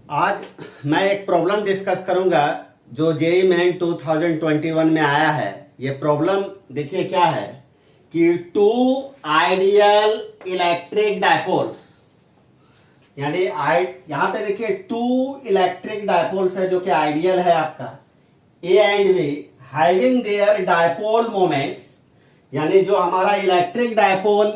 आज मैं एक प्रॉब्लम डिस्कस करूंगा जो जेईई मेन 2021 में आया है। ये प्रॉब्लम देखिए क्या है कि टू आइडियल इलेक्ट्रिक डायपोल्स, यानी यहां पे देखिए टू इलेक्ट्रिक डायपोल्स है जो कि आइडियल है आपका A and B, having their dipole moments, यानी जो हमारा इलेक्ट्रिक डायपोल,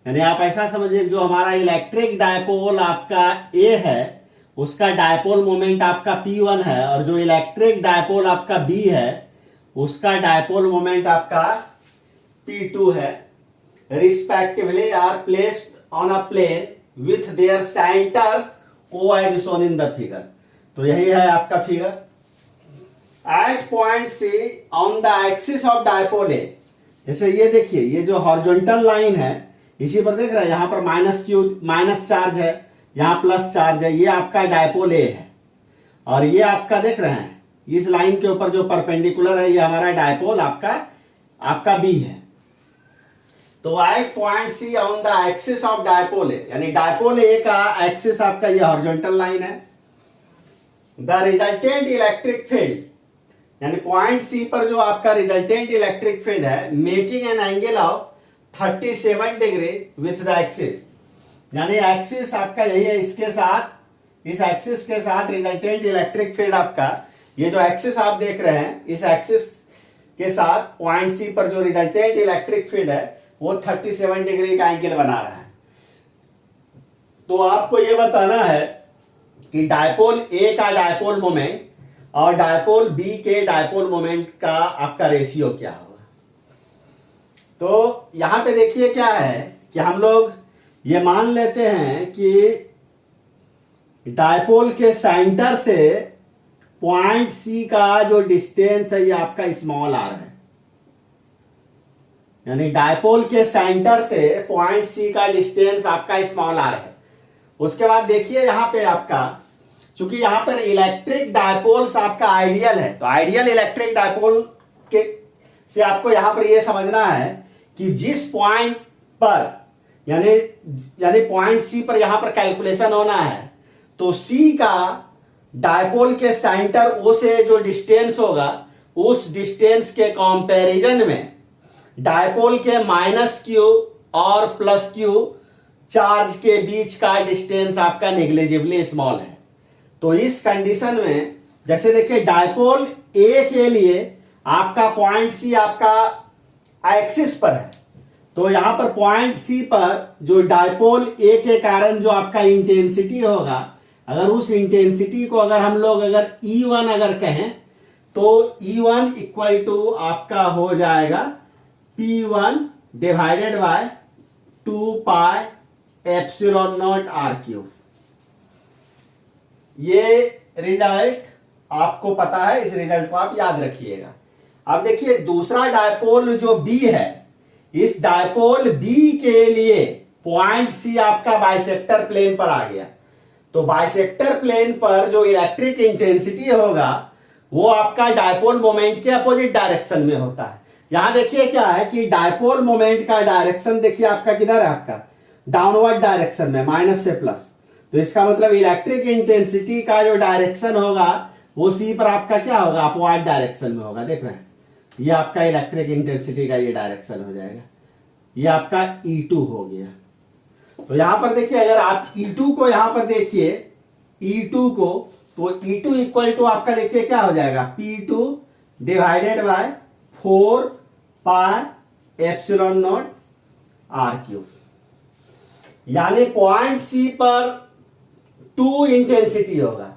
यानी आप ऐसा समझिए जो हमारा इलेक्ट्रिक डायपोल आपका ए है उसका डायपोल मोमेंट आपका P1 है, और जो इलेक्ट्रिक डायपोल आपका B है उसका डायपोल मोमेंट आपका P2 है। Respectively are placed on a plane with their centres O as shown in the figure. तो यही है आपका figure. At point C on the axis of dipole A, जैसे ये देखिए ये जो हॉरिजॉन्टल लाइन है इसी पर देख रहे हैं, यहां पर माइनस चार्ज है, यहां प्लस चार्ज है, ये आपका डायपोल ए है, और ये आपका देख रहे हैं इस लाइन के ऊपर जो परपेंडिकुलर है ये हमारा डायपोल आपका बी है। तो at point C on the axis of dipole A, यानी डायपोल ए का एक्सिस आपका ये हॉरिजॉन्टल लाइन है। द रिजल्टेंट इलेक्ट्रिक फील्ड, यानी पॉइंट सी पर जो आपका रिजल्टेंट इलेक्ट्रिक फील्ड है, making an angle of 37 degree with the axis, यानी एक्सिस आपका यही है, इसके साथ, इस एक्सिस के साथ रिजल्टेंट इलेक्ट्रिक फील्ड आपका, ये जो एक्सिस आप देख रहे हैं इस एक्सिस के साथ पॉइंट सी पर जो रिजल्टेंट इलेक्ट्रिक फील्ड है वो 37 डिग्री का एंगल बना रहा है। तो आपको ये बताना है कि डायपोल ए का डायपोल मोमेंट और डायपोल बी के डायपोल मोमेंट का आपका रेशियो क्या होगा। तो यहां पे देखिए क्या है कि हम लोग ये मान लेते हैं कि डायपोल के सेंटर से पॉइंट सी का जो डिस्टेंस है ये आपका स्मॉल आर है, यानी डायपोल के सेंटर से पॉइंट सी का डिस्टेंस आपका स्मॉल आर है। उसके बाद देखिए यहां पे आपका, चूंकि यहां पर इलेक्ट्रिक डायपोल्स आपका आइडियल है, तो आइडियल इलेक्ट्रिक डायपोल के से आपको यहां पर यह समझना है कि जिस पॉइंट पर, यानी पॉइंट सी पर यहां पर कैलकुलेशन होना है, तो सी का डायपोल के सेंटर ओ से जो डिस्टेंस होगा उस डिस्टेंस के कंपैरिजन में डायपोल के माइनस क्यू और प्लस क्यू चार्ज के बीच का डिस्टेंस आपका नेग्लिजिबली स्मॉल है। तो इस कंडीशन में जैसे देखिए डायपोल ए के लिए आपका पॉइंट सी आपका एक्सिस पर है, तो यहां पर पॉइंट सी पर जो डायपोल ए के कारण जो आपका इंटेंसिटी होगा, अगर उस इंटेंसिटी को अगर हम लोग अगर E1 अगर कहें तो E1 इक्वल टू आपका हो जाएगा P1 divided by 2 pi epsilon naught R cube. ये रिजल्ट आपको पता है, इस रिजल्ट को आप याद रखिएगा। अब देखिए दूसरा डायपोल जो B है, इस डायपोल B के लिए पॉइंट C आपका बाइसेक्टर प्लेन पर आ गया, तो बाइसेक्टर प्लेन पर जो इलेक्ट्रिक इंटेंसिटी होगा वो आपका डायपोल मोमेंट के अपोजिट डायरेक्शन में होता है। यहां देखिए क्या है कि डायपोल मोमेंट का डायरेक्शन देखिए आपका किधर है, आपका डाउनवर्ड डायरेक्शन में, माइनस से प्लस। तो इसका मतलब इलेक्ट्रिक इंटेंसिटी का जो डायरेक्शन होगा वो सी पर आपका क्या होगा, अपवर्ड डायरेक्शन में होगा। देख रहे हैं ये आपका इलेक्ट्रिक इंटेंसिटी का ये डायरेक्शन हो जाएगा, ये आपका E2 हो गया। तो यहां पर देखिए अगर आप E2 को यहां पर देखिए E2 को, तो E2 इक्वल टू आपका देखिए क्या हो जाएगा, P2 divided by 4 pi epsilon naught R cube. यानी पॉइंट सी पर 2 इंटेंसिटी होगा,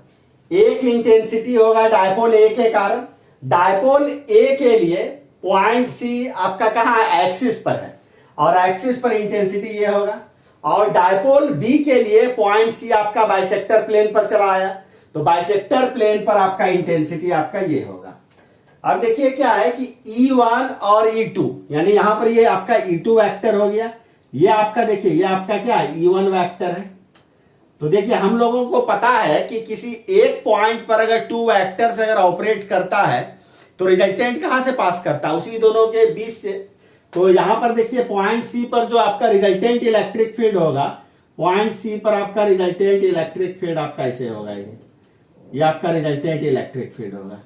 एक इंटेंसिटी होगा डायपोल ए के कारण, डायपोल ए के लिए पॉइंट सी आपका कहां है, एक्सिस पर है, और एक्सिस पर इंटेंसिटी ये होगा, और डायपोल बी के लिए पॉइंट सी आपका बाइसेक्टर प्लेन पर चला आया, तो बाइसेक्टर प्लेन पर आपका इंटेंसिटी आपका ये होगा। अब देखिए क्या है कि E1 और E2, यानी यहां पर ये आपका E2 वेक्टर हो गया, ये आपका देखिए ये आपका क्या है, E1 वेक्टर है। तो देखिए हम लोगों को पता है कि किसी एक पॉइंट पर अगर 2 वेक्टर्स अगर ऑपरेट करता है तो रिजल्टेंट कहां से पास करता है, उसी दोनों के बीच से। तो यहां पर देखिए पॉइंट सी पर जो आपका रिजल्टेंट इलेक्ट्रिक फील्ड होगा पॉइंट सी पर आपका रिजल्टेंट इलेक्ट्रिक फील्ड आपका ऐसे होगा, ये आपका रिजल्टेंट इलेक्ट्रिक फील्ड होगा।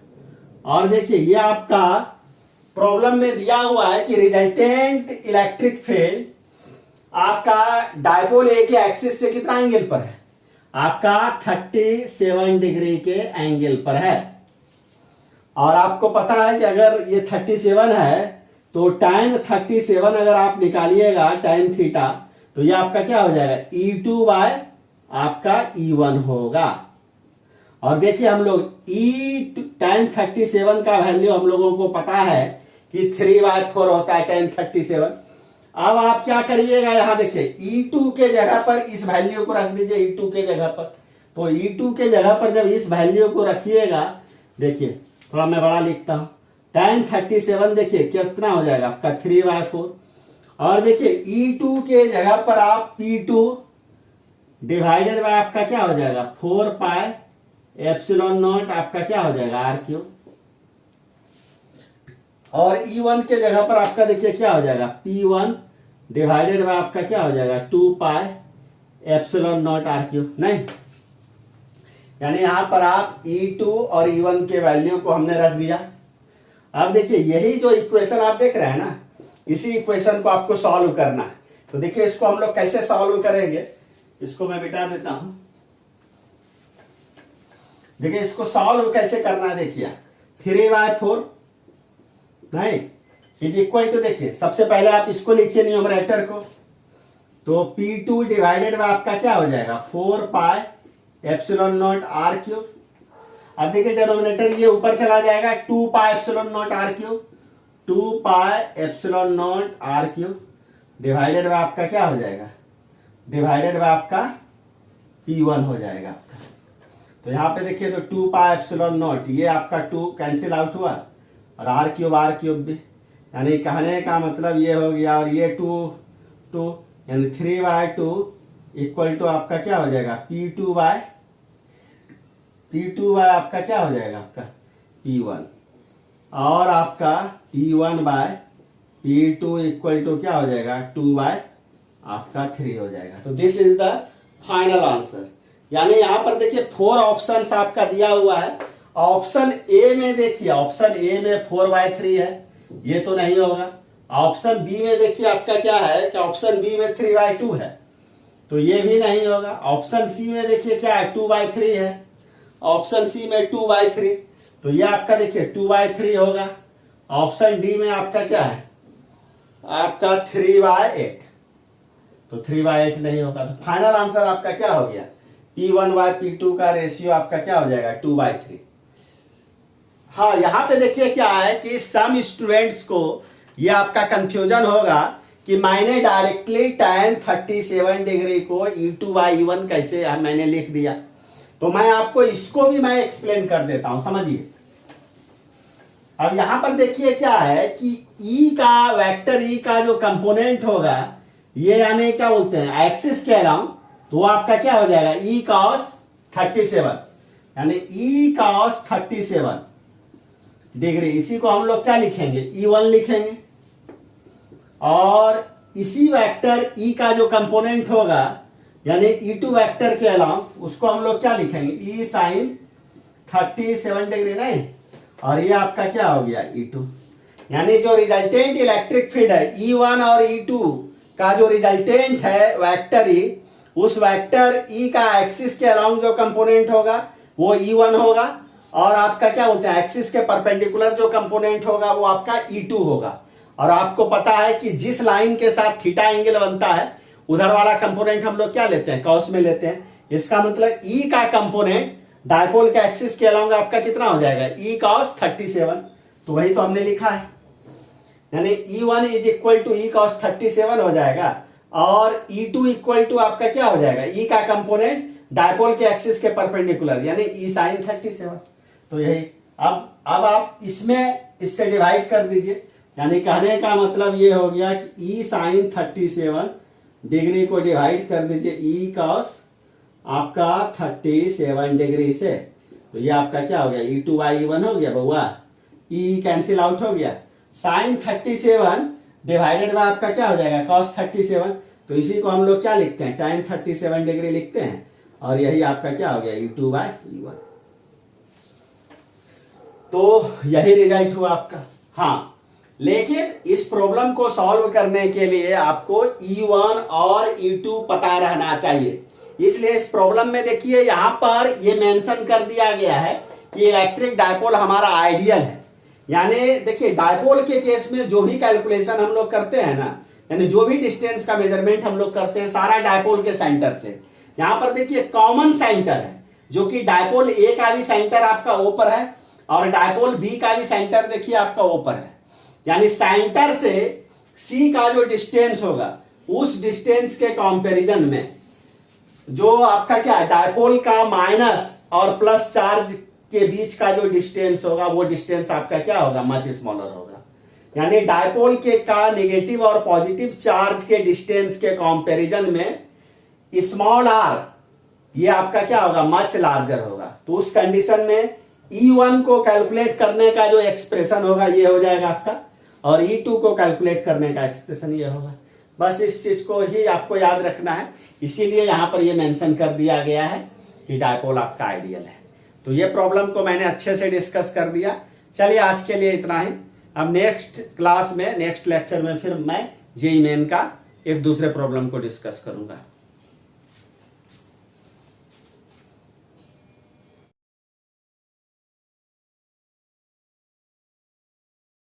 और देखिए ये आपका प्रॉब्लम में दिया हुआ है कि रिजल्टेंट इलेक्ट्रिक फील्ड आपका डायपोल ए के एक्सिस से कितना एंगल पर है, आपका 37 डिग्री के एंगल पर है। और आपको पता है कि अगर ये 37 है तो tan 37 अगर आप निकालिएगा tan थीटा, तो ये आपका क्या हो जाएगा, E2 बाय आपका E1 होगा। और देखिए हम लोग tan 37 का वैल्यू हम लोगों को पता है कि 3/4 होता है tan 37। अब आप क्या करिएगा, यहां देखिए E2 के जगह पर इस वैल्यू को रख दीजिए, E2 के जगह पर। तो E2 के जगह पर जब इस वैल्यू को रखिएगा, देखिए थोड़ा मैं बड़ा लिखता हूं, tan 37 देखिए कितना हो जाएगा आपका 3/4। और देखिए E2 के जगह पर आप P2 डिवाइडेड बाय आपका क्या हो जाएगा 4 पाई एप्सिलॉन नॉट आपका क्या हो जाएगा R3। और E1 के जगह पर आपका देखिए क्या हो जाएगा P1 डिवाइडेड बाय आपका क्या हो जाएगा 2 पाई एप्सिलॉन नॉट R3। नहीं, यानी यहां पर आप E2 और E1 के वैल्यू को हमने रख दिया। अब देखिए यही जो इक्वेशन आप देख रहे हैं ना, इसी इक्वेशन को आपको सॉल्व करना है। तो देखिए इसको हम लोग कैसे सॉल्व करेंगे, इसको मैं मिटा देता हूं। देखिए इसको सॉल्व कैसे करना है, देखिए 3/4 नहीं इज इक्वल टू, देखिए सबसे पहले आप इसको लिखिए न्यूमरेटर को, तो P2 डिवाइडेड बाय आपका क्या हो जाएगा 4 पाई एप्सिलॉन नॉट R3। अब देखिए डिनोमिनेटर ये ऊपर चला जाएगा 2 pi epsilon not R3, 2 pi epsilon not R3 divided by आपका क्या हो जाएगा, डिवाइडेड बाय आपका P1 हो जाएगा आपका। तो यहां पे देखिए तो 2 पाई एप्सिलॉन नॉट, ये आपका 2 कैंसिल आउट हुआ और R3 भी, यानी कहने का मतलब ये हो गया। और ये 2 यानी 3/2 इक्वल टू आपका क्या हो जाएगा P2 बाय आपका क्या हो जाएगा आपका P1। और आपका P1 bye P2 equal to क्या हो जाएगा 2 बाय आपका 3 हो जाएगा। तो this is the final answer. यानी यहां पर देखिए 4 ऑप्शंस आपका दिया हुआ है। ऑप्शन ए में देखिए, ऑप्शन ए में 4/3 है, ये तो नहीं होगा। ऑप्शन बी में देखिए आपका क्या है कि ऑप्शन बी में 3/2 है, तो ये भी नहीं होगा। ऑप्शन सी में देखिए क्या है 2/3 है, ऑप्शन सी में 2/3, तो ये आपका देखिए 2/3 होगा। ऑप्शन डी में आपका क्या है आपका 3/8, तो 3/8 नहीं होगा। तो फाइनल आंसर आपका क्या हो गया, P1/P2 का रेशियो आपका क्या हो जाएगा 2/3। हाँ, यहां पे देखिए क्या है कि सम स्टूडेंट्स को ये आपका कंफ्यूजन होगा कि मैंने डायरेक्टली tan 37 डिग्री को E2/E1 कैसे मैंने लिख दिया। तो मैं आपको इसको भी मैं एक्सप्लेन कर देता हूं, समझिए। अब यहां पर देखिए क्या है कि E का वेक्टर E का जो कंपोनेंट होगा, ये यानी क्या बोलते हैं एक्सिस के अलाउंग, तो वो आपका क्या हो जाएगा E cos 37, यानी E cos 37 डिग्री। इसी को हम लोग क्या लिखेंगे E1 लिखेंगे। और इसी वेक्टर E का जो कंपोनेंट होगा यानी E2 वेक्टर के अलाउंग, उसको हम लोग क्या लिखेंगे E sin 37 डिग्री। नहीं, और ये आपका क्या हो गया E2, यानी जो रिजल्टेंट इलेक्ट्रिक फील्ड है E1 और E2 का जो रिजल्टेंट है वेक्टर E, उस वेक्टर E का एक्सिस के अलाउंग जो कंपोनेंट होगा वो E1 होगा, और आपका क्या बोलते हैं एक्सिस के परपेंडिकुलर जो कंपोनेंट होगा वो आपका E2 होगा। और आपको पता है कि जिस लाइन के साथ थीटा एंगल बनता है उधर वाला कंपोनेंट हम लोग क्या लेते हैं कॉस में लेते हैं। इसका मतलब E का कंपोनेंट डायपोल के एक्सिस के अलाउंग आपका कितना हो जाएगा E cos 37, तो वही तो हमने लिखा है, यानी E1 is equal to E cos 37 हो जाएगा। और E2 इक्वल टू आपका क्या हो जाएगा E का कंपोनेंट डायपोल के एक्सिस के परपेंडिकुलर, यानी E sin 37। तो यही अब आप इससे डिवाइड कर दीजिए, यानी कहने का मतलब ये हो गया कि E sin 37 डिग्री को डिवाइड कर दीजिए E cos आपका 37 डिग्री से, तो ये आपका क्या हो गया E2/E1 हो गया बउआ, E कैंसिल आउट हो गया। sin 37 डिवाइडेड बाय आपका क्या हो जाएगा cos 37, तो इसी को हम लोग क्या लिखते हैं, tan 37 डिग्री लिखते हैं, और यही आपका क्या हो गया E2/E1। तो यही रिजल्ट हुआ आपका। हाँ, लेकिन इस प्रॉब्लम को सॉल्व करने के लिए आपको E1 और E2 पता रहना चाहिए। इसलिए इस प्रॉब्लम में देखिए यहां पर ये मेंशन कर दिया गया है कि इलेक्ट्रिक डायपोल हमारा आइडियल है। यानी देखिए डायपोल के केस में जो भी कैलकुलेशन हम लोग करते हैं ना, यानी जो भी डिस्टेंस का मेजरमेंट हम लोग करते हैं सारा डायपोल के सेंटर से। यहां पर देखिए कॉमन सेंटर है, जो कि डायपोल ए का भी सेंटर आपका ओ पर है और डायपोल बी का भी सेंटर देखिए आपका ओ पर है। यानी सेंटर से सी का जो डिस्टेंस होगा उस डिस्टेंस के कंपैरिजन में जो आपका क्या है डायपोल का माइनस और प्लस चार्ज के बीच का जो डिस्टेंस होगा वो डिस्टेंस आपका क्या होगा, मच स्मॉलर होगा। यानी डायपोल के का नेगेटिव और पॉजिटिव चार्ज के डिस्टेंस के कंपैरिजन में स्मॉल आर ये आपका क्या होगा, मच लार्जर होगा। तो उस कंडीशन में E1 को कैलकुलेट करने का जो एक्सप्रेशन होगा ये हो जाएगा आपका, और E2 को कैलकुलेट करने का एक्सप्रेशन ये होगा। बस इस चीज को ही आपको याद रखना है, इसीलिए यहां पर ये मेंशन कर दिया गया है कि डायपोल आपका आइडियल है। तो ये प्रॉब्लम को मैंने अच्छे से डिस्कस कर दिया। चलिए आज के लिए इतना ही। अब नेक्स्ट क्लास में, नेक्स्ट लेक्चर में फिर मैं जेईई मेन का एक दूसरे प्रॉब्लम को डिस्कस करूंगा।